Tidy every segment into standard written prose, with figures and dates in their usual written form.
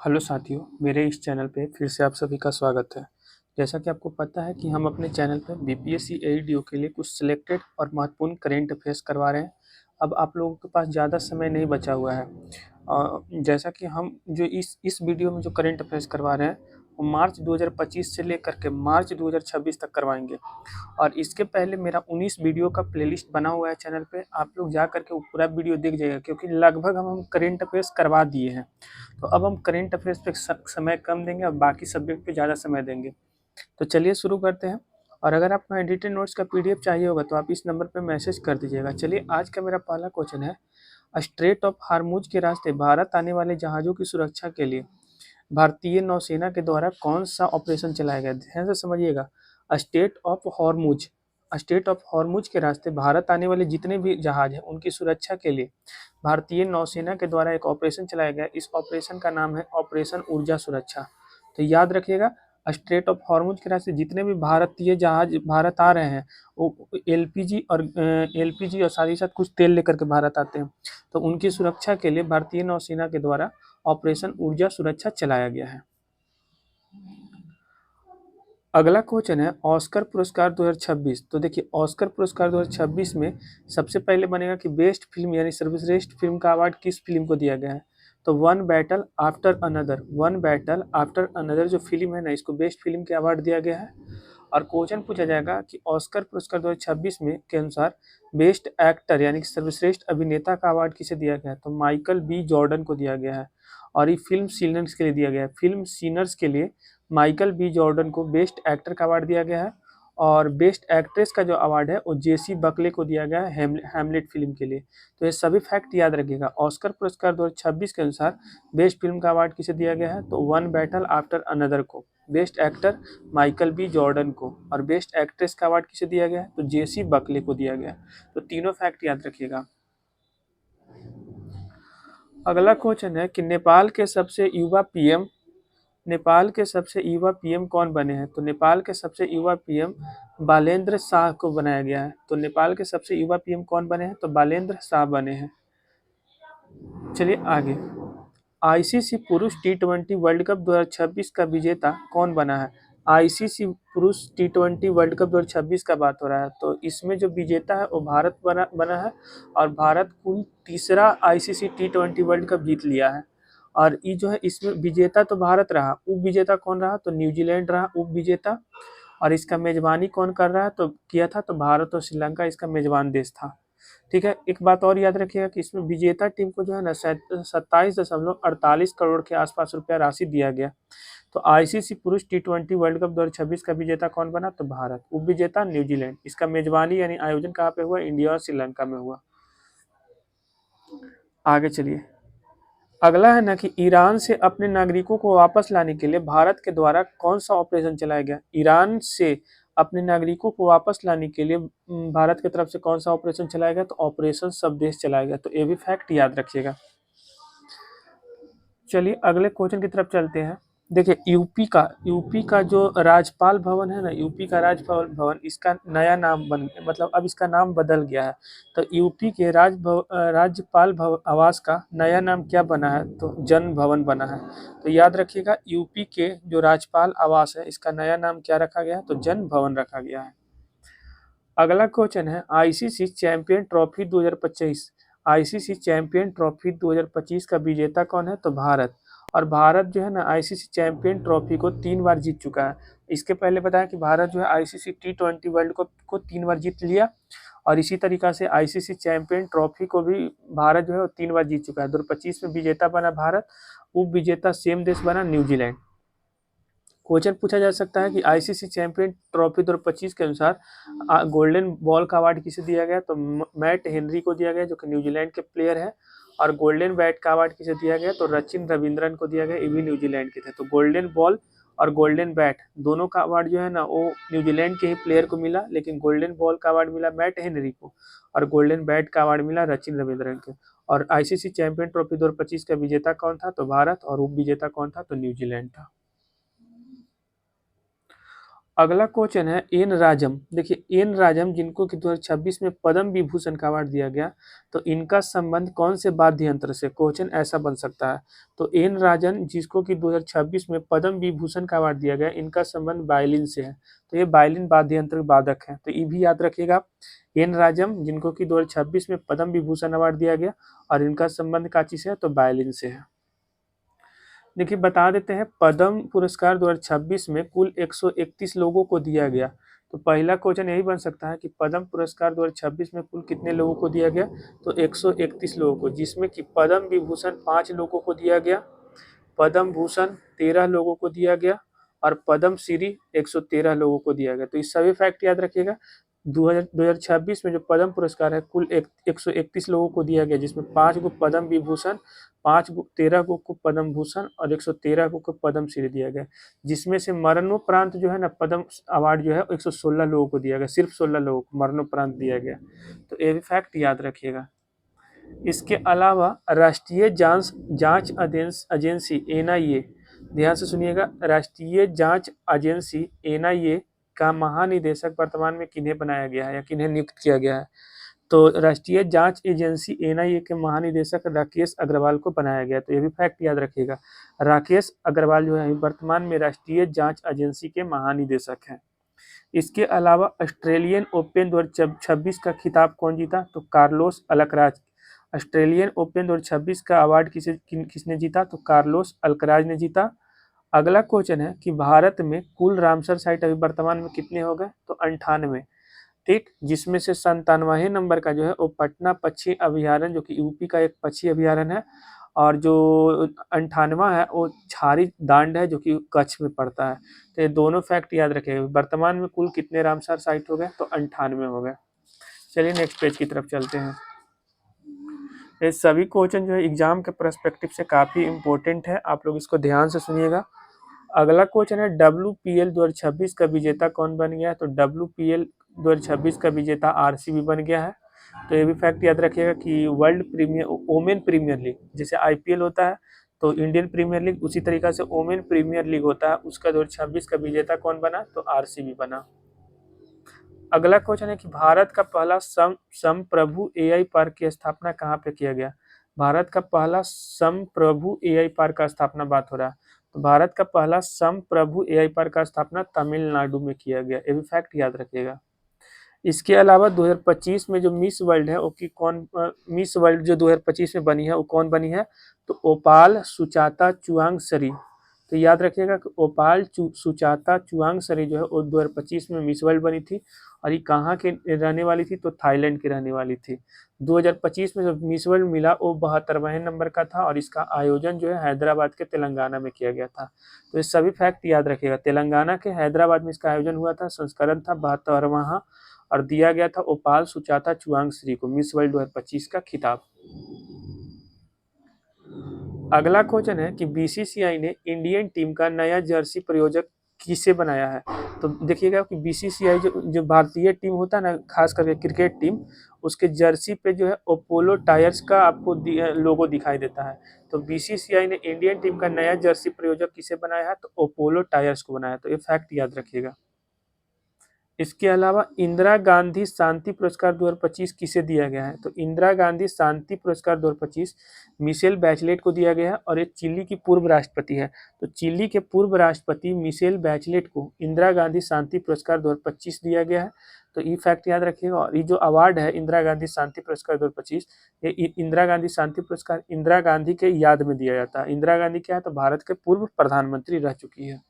Hello साथियों, मेरे इस चैनल पे फिर से आप सभी का स्वागत है। जैसा कि आपको पता है कि हम अपने चैनल पे बीपीएससी एईडीओ के लिए कुछ सिलेक्टेड और महत्वपूर्ण करेंट अफेयर्स करवा रहे हैं। अब आप लोगों के पास ज़्यादा समय नहीं बचा हुआ है। जैसा कि हम जो इस वीडियो में जो करेंट अफेयर्स करवा रहे हैं, वो मार्च 2025 से लेकर के मार्च 2026 तक करवाएंगे। और इसके पहले मेरा 19 वीडियो का प्लेलिस्ट बना हुआ है चैनल पे, आप लोग जा करके वो पूरा वीडियो देख जाइएगा, क्योंकि लगभग हम करेंट अफेयर्स करवा दिए हैं। तो अब हम करेंट अफेयर्स पे समय कम देंगे और बाकी सब्जेक्ट पे ज़्यादा समय देंगे। तो चलिए शुरू करते हैं। और अगर आपको एडिटेड नोट्स का पीडीएफ चाहिए होगा तो आप इस नंबर पे मैसेज कर दीजिएगा। चलिए, आज का मेरा पहला क्वेश्चन है, स्ट्रेट ऑफ हार्मुज के रास्ते भारत आने वाले जहाज़ों की सुरक्षा के लिए भारतीय नौसेना के द्वारा कौन सा ऑपरेशन चलाया गया? ध्यान से समझिएगा। State of Hormuz state of Hormuz के रास्ते भारत आने वाले जितने भी जहाज हैं उनकी सुरक्षा के लिए भारतीय नौसेना के द्वारा एक ऑपरेशन चलाया गया। इस ऑपरेशन का नाम है ऑपरेशन ऊर्जा सुरक्षा। तो याद रखिएगा, स्ट्रेट ऑफ हॉर्मुज के रास्ते जितने भी भारतीय जहाज भारत आ रहे हैं, वो एलपीजी और साथ ही साथ कुछ तेल लेकर के भारत आते हैं। तो उनकी सुरक्षा के लिए भारतीय नौसेना के द्वारा ऑपरेशन ऊर्जा सुरक्षा चलाया गया है। अगला क्वेश्चन है, ऑस्कर पुरस्कार 2026। तो देखिए, ऑस्कर पुरस्कार 2026 में सबसे पहले बनेगा कि बेस्ट फिल्म यानी सर्वश्रेष्ठ फिल्म का अवार्ड किस फिल्म को दिया गया है? तो वन बैटल आफ्टर अनदर जो फिल्म है ना, इसको बेस्ट फिल्म के अवार्ड दिया गया है। और क्वेश्चन पूछा जाएगा कि ऑस्कर पुरस्कार 2026 में के अनुसार बेस्ट एक्टर यानी कि सर्वश्रेष्ठ अभिनेता का अवार्ड किसे दिया गया है? तो माइकल बी जॉर्डन को दिया गया है। और ये फिल्म सीनर्स के लिए दिया गया है। फिल्म सीनर्स के लिए माइकल बी जॉर्डन को बेस्ट एक्टर का अवार्ड दिया गया है। और बेस्ट एक्ट्रेस का जो अवार्ड है वो जेसी बकले को दिया गया है हैमलेट फिल्म के लिए। तो ये सभी फैक्ट याद रखिएगा। ऑस्कर पुरस्कार 2026 के अनुसार बेस्ट फिल्म का अवार्ड किसे दिया गया है? तो वन बैटल आफ्टर अनदर को। Best actor Michael B Jordan को। और बेस्ट एक्ट्रेस का अवार्ड किसे दिया गया है? तो जेसी बकले को दिया गया है। तो तीनों फैक्ट याद रखिएगा। अगला क्वेश्चन है कि नेपाल के सबसे युवा पीएम कौन बने हैं? तो नेपाल के सबसे युवा पीएम बालेंद्र शाह को बनाया गया है। तो नेपाल के सबसे युवा पीएम कौन बने हैं? तो बालेंद्र शाह बने हैं। चलिए आगे। आईसीसी पुरुष टी20 वर्ल्ड कप 2026 का विजेता कौन बना है? आईसीसी पुरुष टी20 वर्ल्ड कप 2026 का बात हो रहा है। तो इसमें जो विजेता है वो भारत बना है। और भारत कुल तीसरा आईसीसी टी20 वर्ल्ड कप जीत लिया है। और ये जो है, इसमें विजेता तो भारत रहा, उप विजेता कौन रहा? तो न्यूजीलैंड रहा उप विजेता। और इसका मेजबानी कौन कर रहा है? तो किया था तो भारत और श्रीलंका इसका मेजबान देश था। ठीक है, एक बात और याद रखिएगा कि इसमें विजेता टीम को जो है ना 27.48 करोड़ के आसपास रुपया राशि दिया गया। तो आईसीसी पुरुष टी20 वर्ल्ड कप 2026 का विजेता कौन बना? तो भारत। उप विजेता न्यूजीलैंड। इसका मेजबानी यानी आयोजन कहाँ पे हुआ? इंडिया और श्रीलंका में हुआ। आगे चलिए। अगला है ना कि ईरान से अपने नागरिकों को वापस लाने के लिए भारत के द्वारा कौन सा ऑपरेशन चलाया गया? ईरान से अपने नागरिकों को वापस लाने के लिए भारत की तरफ से कौन सा ऑपरेशन चलाया गया? तो ऑपरेशन स्वदेश चलाया गया। तो ये भी फैक्ट याद रखिएगा। चलिए अगले क्वेश्चन की तरफ चलते हैं। देखिए, यूपी का जो राज्यपाल भवन है ना, यूपी का राज्यपाल भवन, इसका नया नाम मतलब अब इसका नाम बदल गया है। तो यूपी के राज्यपाल आवास का नया नाम क्या बना है? तो जन भवन बना है। तो याद रखिएगा, यूपी के जो राज्यपाल आवास है इसका नया नाम क्या रखा गया है? तो जन भवन रखा गया है। अगला क्वेश्चन है, ICC champion trophy 2025। ICC champion trophy 2025 का विजेता कौन है? तो भारत। और भारत जो है ना, आईसीसी चैंपियन ट्रॉफी को 3 बार जीत चुका है। इसके पहले बताया कि भारत जो है आईसीसी टी20 वर्ल्ड कप को 3 बार जीत लिया। और इसी तरीका से आईसीसी चैंपियन ट्रॉफी को भी भारत जो है वो 3 बार जीत चुका है। 2025 में विजेता बना भारत, उप विजेता सेम देश बना न्यूजीलैंड। क्वेश्चन पूछा जा सकता है कि आईसीसी चैंपियन ट्रॉफी 2025 के अनुसार गोल्डन बॉल का अवार्ड किसे दिया गया? तो मैट हेनरी को दिया गया, जो कि न्यूजीलैंड के प्लेयर है। और गोल्डन बैट का अवार्ड किसे दिया गया? तो सचिन रविंद्रन को दिया गया, ये भी न्यूजीलैंड के थे। तो गोल्डन बॉल और गोल्डन बैट दोनों का अवार्ड जो है ना वो न्यूजीलैंड के ही प्लेयर को मिला, लेकिन गोल्डन बॉल का अवार्ड मिला मैट हेनरी को। और गोल्डन बैट का अवार्ड मिला सचिन रविंद्रन को। और आईसीसी चैंपियन ट्रॉफी 2025 का विजेता कौन था? तो भारत। और उप विजेता कौन था? तो न्यूजीलैंड था। अगला क्वेश्चन है एन राजम। देखिए एन राजम जिनको कि 2026 में पद्म विभूषण का अवार्ड दिया गया, तो इनका संबंध कौन से वाद्य यंत्र से, क्वेश्चन ऐसा बन सकता है। तो एन राजन जिसको कि 2026 में पद्म विभूषण का अवार्ड दिया गया, इनका संबंध वायलिन से है, तो ये वायलिन वाद्य यंत्र वादक है, तो ये भी याद रखिएगा। एन राजम जिनको कि 2026 में पद्म विभूषण अवार्ड दिया गया और इनका संबंध काची से है, तो वायलिन से है। देखिए बता देते हैं पद्म पुरस्कार 2026 में कुल 131 लोगों को दिया गया। तो पहला क्वेश्चन यही बन सकता है कि पद्म पुरस्कार 2026 में कुल कितने लोगों को दिया गया, तो 131 लोगों को, जिसमें कि पद्म विभूषण 5 लोगों को दिया गया, पद्म भूषण 13 लोगों को दिया गया और पद्म श्री 113 लोगों को दिया गया। तो इस सभी फैक्ट याद रखिएगा। 2026 में जो पद्म पुरस्कार है कुल 131 लोगों को दिया गया, जिसमें 5 को पद्म विभूषण, 13 को पद्म भूषण और 113 को पद्म श्री दिया गया, जिसमें से मरणोपरांत जो है ना पद्म अवार्ड जो है 116 लोगों को दिया गया, सिर्फ 16 लोगों को मरणोपरांत दिया गया। तो ये भी फैक्ट याद रखिएगा। इसके अलावा राष्ट्रीय जांच एजेंसी एनआईए, ध्यान से सुनिएगा, राष्ट्रीय जांच एजेंसी एनआईए का महानिदेशक वर्तमान में किन्हें बनाया गया है या किन्हें नियुक्त किया गया है, तो राष्ट्रीय जांच एजेंसी एनआईए के महानिदेशक राकेश अग्रवाल को बनाया गया। तो ये भी फैक्ट याद रखिएगा, राकेश अग्रवाल जो है वर्तमान में राष्ट्रीय जांच एजेंसी के महानिदेशक हैं। इसके अलावा ऑस्ट्रेलियन ओपन 2026 का खिताब कौन जीता, तो कार्लोस अल्कराज। ऑस्ट्रेलियन ओपन 2026 का अवार्ड किसने जीता, तो कार्लोस अल्कराज ने जीता। अगला क्वेश्चन है कि भारत में कुल रामसर साइट अभी वर्तमान में कितने हो गए, तो 98, ठीक, जिसमें से 97वें नंबर का जो है वो पटना पक्षी अभयारण्य जो कि यूपी का एक पक्षी अभयारण्य है, और जो 98वां है वो छारी दांड है जो कि कच्छ में पड़ता है। तो ये दोनों फैक्ट याद रखेंगे। वर्तमान में कुल कितने रामसर साइट हो गए, तो 98 हो गए। चलिए नेक्स्ट पेज की तरफ चलते हैं। ये सभी क्वेश्चन जो है एग्जाम के पर्सपेक्टिव से काफ़ी इंपॉर्टेंट है, आप लोग इसको ध्यान से सुनिएगा। अगला क्वेश्चन है WPL 2026 का विजेता कौन बन गया है, तो WPL 2026 का विजेता आरसीबी बन गया है। तो ये भी फैक्ट याद रखिएगा कि world premier women premier league, जैसे आईपीएल होता है तो इंडियन प्रीमियर लीग, उसी तरीका से वोमेन प्रीमियर लीग होता है, उसका 2026 का विजेता कौन बना, तो आरसीबी बना। अगला क्वेश्चन है कि भारत का पहला संप्रभु एआई पार्क की स्थापना कहाँ पे किया गया। भारत का पहला संप्रभु एआई पार्क का स्थापना बात हो रहा है, तो भारत का पहला संप्रभु एआई पार्क का स्थापना तमिलनाडु में किया गया। ये भी फैक्ट याद रखिएगा। इसके अलावा 2025 में जो मिस वर्ल्ड है वो कि कौन, मिस वर्ल्ड जो 2025 में बनी है वो कौन बनी है, तो ओपाल सुचाता चुआंगसरी। तो याद रखिएगा कि ओपाल सुचाता चुआंगसरी जो है वो 2025 में मिस वर्ल्ड बनी थी, और ये कहाँ के रहने वाली थी, तो थाईलैंड की रहने वाली थी। 2025 में जो मिस वर्ल्ड मिला वो 72वें नंबर का था, और इसका आयोजन जो है हैदराबाद के तेलंगाना में किया गया था। तो ये सभी फैक्ट याद रखिएगा। तेलंगाना के हैदराबाद में इसका आयोजन हुआ था, संस्करण था 72वां, और दिया गया था ओपाल सुचाता चुआंगसरी को मिस वर्ल्ड 2025 का खिताब। अगला क्वेश्चन है कि बीसीसीआई ने इंडियन टीम का नया जर्सी प्रयोजक किसे बनाया है। तो देखिएगा कि बीसीसीआई जो भारतीय टीम होता है ना, खास करके क्रिकेट टीम, उसके जर्सी पे जो है अपोलो टायर्स का आपको लोगो दिखाई देता है। तो बीसीसीआई ने इंडियन टीम का नया जर्सी प्रयोजक किसे बनाया है, तो अपोलो टायर्स को बनाया। तो ये फैक्ट याद रखिएगा। इसके अलावा इंदिरा गांधी शांति पुरस्कार 2025 किसे दिया गया है, तो इंदिरा गांधी शांति पुरस्कार 2025 मिशेल बैचलेट को दिया गया है, और ये चिली की पूर्व राष्ट्रपति है। तो चिली के पूर्व राष्ट्रपति मिशेल बैचलेट को इंदिरा गांधी शांति पुरस्कार 2025 दिया गया है। तो ये फैक्ट याद रखिएगा। और ये जो अवार्ड है इंदिरा गांधी शांति पुरस्कार 2025, ये इंदिरा गांधी शांति पुरस्कार इंदिरा गांधी के याद में दिया जाता है। इंदिरा गांधी क्या है, तो भारत के पूर्व प्रधानमंत्री रह चुकी है।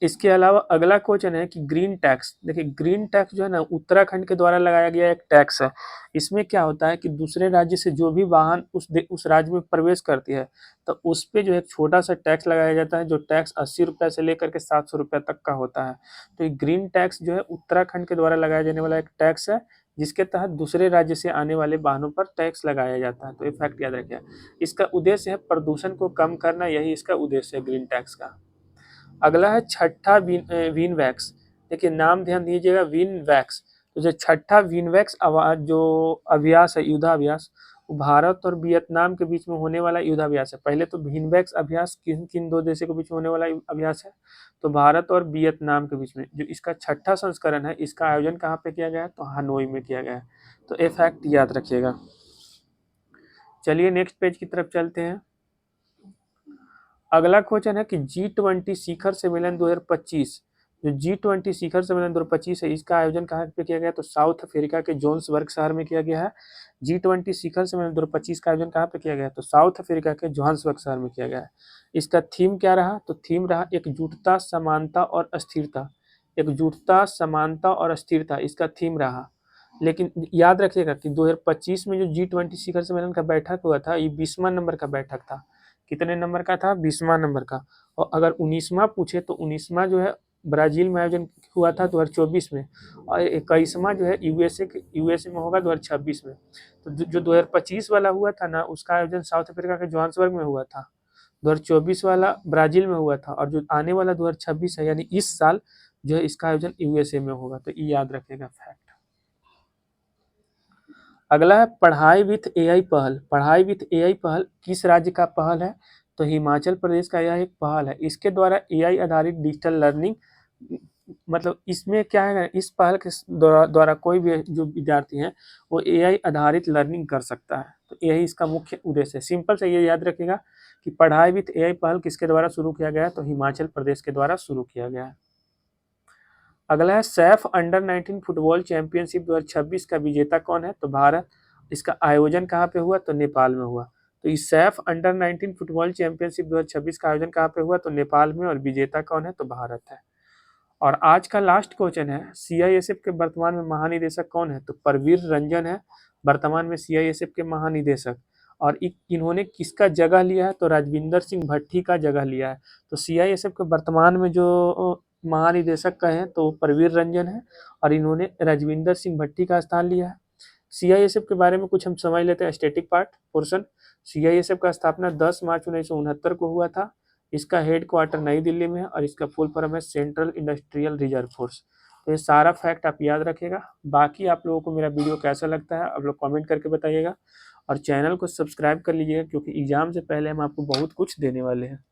इसके अलावा अगला क्वेश्चन है कि ग्रीन टैक्स। देखिए ग्रीन टैक्स जो है ना उत्तराखंड के द्वारा लगाया गया एक टैक्स है। इसमें क्या होता है कि दूसरे राज्य से जो भी वाहन उस राज्य में प्रवेश करती है, तो उस पर जो एक छोटा सा टैक्स लगाया जाता है, जो टैक्स 80 रुपये से लेकर के 700 रुपये तक का होता है। तो ये ग्रीन टैक्स जो है उत्तराखंड के द्वारा लगाया जाने वाला एक टैक्स है, जिसके तहत दूसरे राज्य से आने वाले वाहनों पर टैक्स लगाया जाता है। तो ये फैक्ट याद रखिए। इसका उद्देश्य है प्रदूषण को कम करना, यही इसका उद्देश्य है ग्रीन टैक्स का। अगला है छठा विन वैक्स। देखिए नाम ध्यान दीजिएगा, विन वैक्स। तो जो छठा विन वैक्स जो अभ्यास है, युद्धाभ्यास, वो भारत और वियतनाम के बीच में होने वाला युद्धाभ्यास है। पहले तो भिनबैक्स अभ्यास किन किन दो देशों के बीच में होने वाला अभ्यास है, तो भारत और वियतनाम के बीच में। जो इसका छठा संस्करण है, इसका आयोजन कहाँ पे किया गया है, तो हनोई में किया गया है। तो ये फैक्ट याद रखिएगा। चलिए नेक्स्ट पेज की तरफ चलते हैं। अगला क्वेश्चन है कि G20 शिखर सम्मेलन 2025, जो G20 शिखर सम्मेलन 2025 है, इसका आयोजन कहाँ पे किया गया, तो साउथ अफ्रीका के जोहान्सबर्ग शहर में किया गया है। G20 शिखर सम्मेलन 2025 का आयोजन कहाँ पे किया गया है, तो साउथ अफ्रीका के जोहान्सबर्ग शहर में किया गया है। इसका थीम क्या रहा, तो थीम रहा एकजुटता, समानता और अस्थिरता। एकजुटता, समानता और अस्थिरता इसका थीम रहा। लेकिन याद रखिएगा कि 2025 में जो G20 शिखर सम्मेलन का बैठक हुआ था, ये 20वां नंबर का बैठक था। कितने नंबर का था, 20वां नंबर का। और अगर 19वां पूछे तो 19वां जो है ब्राजील में आयोजन हुआ था 2024 में, और 21वां जो है यूएसए में होगा 2026 में। तो जो 2025 वाला हुआ था ना, उसका आयोजन साउथ अफ्रीका के जोहान्सबर्ग में हुआ था। 2024 वाला ब्राजील में हुआ था, और जो आने वाला 2026 है यानी इस साल जो है इसका आयोजन यूएसए में होगा। तो ये याद रखेगा फैक्ट। अगला है पढ़ाई विथ एआई पहल। पढ़ाई विथ एआई पहल किस राज्य का पहल है, तो हिमाचल प्रदेश का यह एक पहल है। इसके द्वारा एआई आधारित डिजिटल लर्निंग, मतलब इसमें क्या है, इस पहल के द्वारा कोई भी जो विद्यार्थी हैं वो एआई आधारित लर्निंग कर सकता है। तो यही इसका मुख्य उद्देश्य है। सिंपल से ये याद रखिएगा कि पढ़ाई विथ एआई पहल किसके द्वारा शुरू किया गया है, तो हिमाचल प्रदेश के द्वारा शुरू किया गया है। अगला है सैफ अंडर 19 फुटबॉल चैंपियनशिप 2026 का विजेता कौन है, तो भारत। इसका आयोजन कहाँ पे हुआ, तो नेपाल में हुआ। तो इस सैफ अंडर 19 फुटबॉल चैंपियनशिप 2026 का आयोजन कहाँ पे हुआ, तो नेपाल में, और विजेता कौन है, तो भारत है। और आज का लास्ट क्वेश्चन है, सीआईएसएफ के वर्तमान में महानिदेशक कौन है, तो परवीर रंजन है वर्तमान में सीआईएसएफ के महानिदेशक। और इन्होंने किसका जगह लिया है, तो राजविंदर सिंह भट्टी का जगह लिया है। तो सीआईएसएफ के वर्तमान में जो महानिदेशक का है तो परवीर रंजन है, और इन्होंने राजविंदर सिंह भट्टी का स्थान लिया है। सीआईएसएफ के बारे में कुछ हम समझ लेते हैं, स्टैटिक पार्ट पोर्शन। सीआईएसएफ का स्थापना 10 मार्च 1969 को हुआ था। इसका हेड क्वार्टर नई दिल्ली में है, और इसका फुल फॉर्म है सेंट्रल इंडस्ट्रियल रिजर्व फोर्स। तो ये सारा फैक्ट आप याद रखिएगा। बाकी आप लोगों को मेरा वीडियो कैसा लगता है आप लोग कमेंट करके बताइएगा, और चैनल को सब्सक्राइब कर लीजिएगा, क्योंकि एग्जाम से पहले हम आपको बहुत कुछ देने वाले हैं।